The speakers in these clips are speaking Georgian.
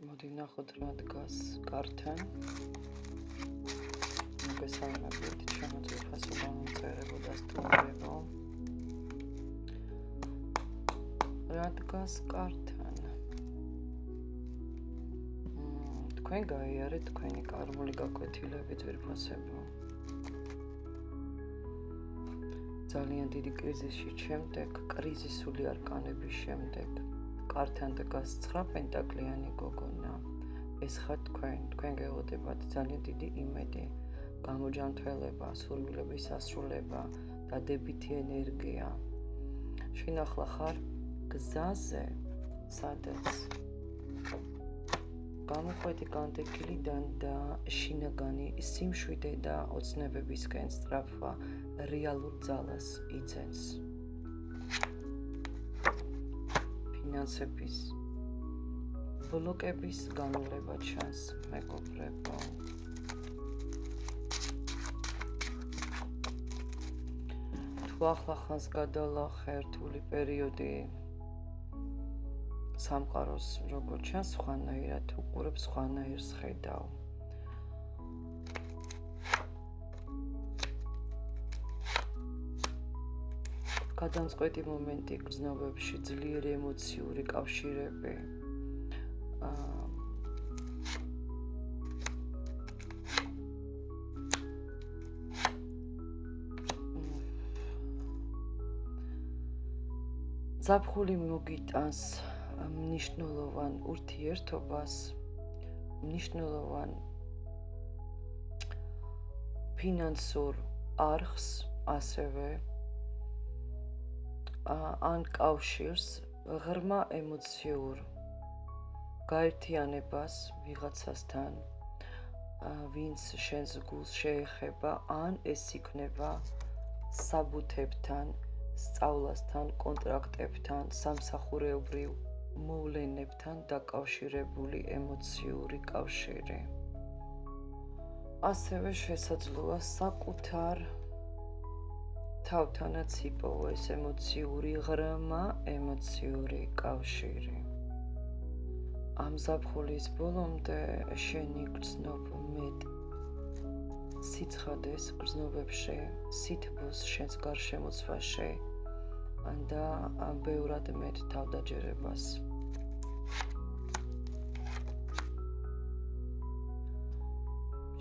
მოდი ვნახოთ რა დგას კართან. მოგესალმებით, შემოწირფასო გამომწერებო და სტუმრებო. რა დგას კართან? თქვენ გაიარეთ თქვენი კარმული გაკვეთილები ძვირფასებო. ძალიან დიდი კრიზისის შემდეგ, კრიზისული არკანების შემდეგ, კართან დგას 9 პენტაკლიანი გოგონა. ეს ხართ თქვენ გეღოდებათ ძალიან დიდი იმედი, გამოჯანმრთელება, სურვილების ასრულება, დადებითი ენერგია. შინახლა ხარ გზაზე, სადაც გამოყვეთი განდეგილიდან და შინაგანი სიმშვიდე და ოცნებებისკენ სწრაფვა რეალურ ძალას იძენს. ფინანსების ბლოკების განვლება ჩანს, მეგობრებო. თუ ახლახანს გადალახე რთული პერიოდი სამყაროს როგორ ჩანს სხვანაირად, უყურებს სხვანაირს ხედავ. გადამწყვეტი მომენტი გრძნობებში, ძლიერი ემოციური კავშირები. ზაფხული მოგიტანს მნიშვნელოვან ურთიერთობას, მნიშვნელოვან ფინანსურ არხს, ასევე ან კავშირს, ღრმა ემოციურ გაერთიანებას ვიღაცასთან, ვინც შენს გულს შეეხება, ან ეს იქნება საბუთებთან, სწავლასთან, კონტრაქტებთან, სამსახურეობრივ მოვლენებთან დაკავშირებული ემოციური კავშირი. ასევე შესაძლოა საკუთარ თავთანაც იპოვო ეს ემოციური ღრმა ემოციური კავშირი. ამ ზაფხულის ბოლომდე შენი გრძნობ მეტ სიცხადეს გრძნობებში, სითბოს შენს გარშემოცვაში და ბევრად მეტ თავდაჯერებას.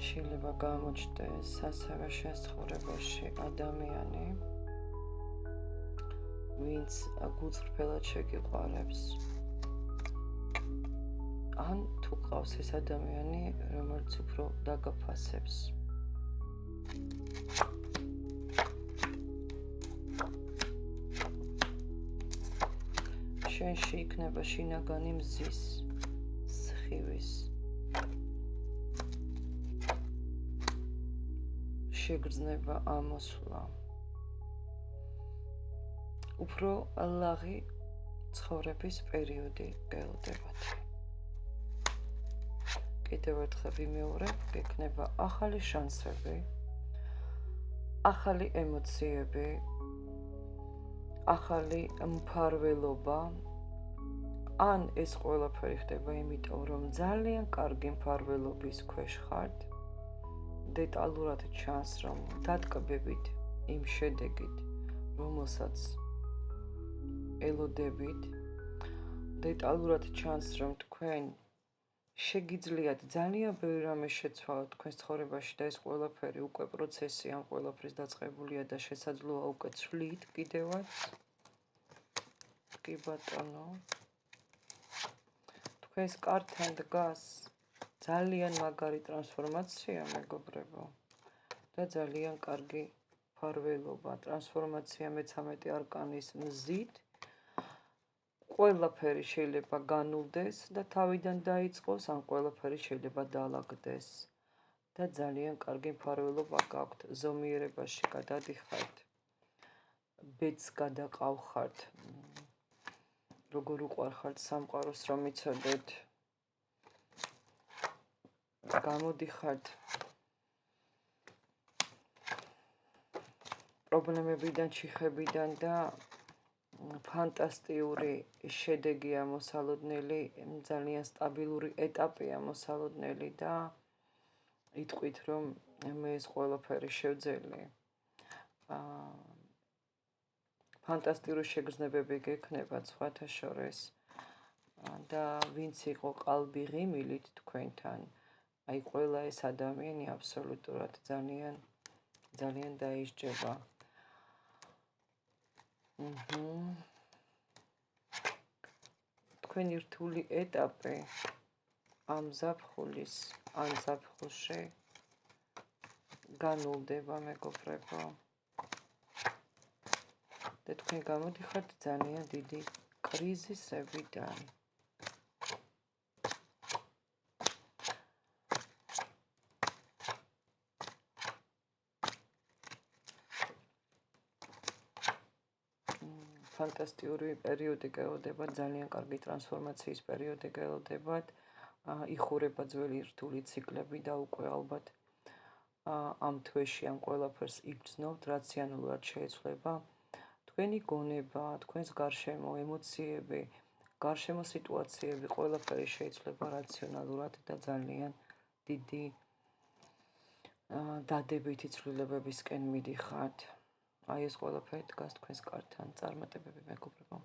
შეიძლება გამოჩნდეს ასევე შენს ცხოვრებაში ადამიანი, ვინც გულწრფელად შეგიყვარებს. ან თუ ყავს ეს ადამიანი, რომელიც უფრო დაგაფასებს. შენში იქნება შინაგანი მზის, სხივის, შეგრძნება ამოსვლა. უფრო ლაღი ცხოვრების პერიოდი გელოდებათ. კიდევ ერთხელ ვიმეორებ, გექნება ახალი შანსები, ახალი ემოციები, ახალი მფარველობა. ან ეს ყველაფერი ხდება იმიტომ, რომ ძალიან კარგი მფარველობის ქვეშ ხართ, დეტალურად ჩანს, რომ დატკბებით იმ შედეგით, რომელსაც ელოდებით, დეტალურად ჩანს, რომ თქვენ შეგიძლიათ ძალიან ბევრი რამე შეცვალოთ თქვენს ცხოვრებაში და ეს ყველაფერი უკვე პროცესი ამ ყველაფრის დაწყებულია და შესაძლოა უკვე ცვლით კიდევაც. კი ბატონო. თქვენს კართან დგას ძალიან მაგარი ტრანსფორმაცია, მეგობრებო, და ძალიან კარგი მფარველობა. ტრანსფორმაცია მე-13 არკანის მზით. ყველაფერი შეიძლება განულდეს და თავიდან დაიწყოს, ან ყველაფერი შეიძლება დაალაგდეს. და ძალიან კარგი მფარველობა გაქვთ. ზომიერებაში გადადიხართ. ბედს გადაყავხართ. როგორ უყვარხართ სამყაროს, რომ იცოდეთ. გამოდიხართ პრობლემებიდან, ჩიხებიდან და ფანტასტიკური შედეგი ამოსალოდნელი, ძალიან სტაბილური ეტაპი ამოსალოდნელი და იტყვით, რომ მე ეს ყველაფერი შევძელი. ფანტასტიკური შეგრძნებები გექნება სხვათა შორის და ვინც იყო ყალბი ღიმილით თქვენთან, აი ყველა ეს ადამიანი აბსოლუტურად ძალიან დაისჯება. თქვენი რთული ეტაპი ამ ზაფხულის ან ზაფხულში განულდება, მეგობრებო. და თქვენ გამოდიხართ ძალიან დიდი კრიზისებიდან. ფანტასტიკური პერიოდი გელოდებათ, ძალიან კარგი ტრანსფორმაციის პერიოდი გელოდებათ, იხურება ძველი რთული ციკლები და უკვე ალბათ ამ თვეში ამ ყველაფერს იგრძნობთ, რაციონალურად შეეცვლება თქვენი გონება, თქვენს გარშემო ემოციები, გარშემო სიტუაციები, ყველაფერი შეეცვლება რაციონალურად და ძალიან დიდი დადებითი ცვლილებებისკენ მიდიხართ. აი ეს ყველაფერი დგას თქვენს კართან, წარმატებები მეგობრებო.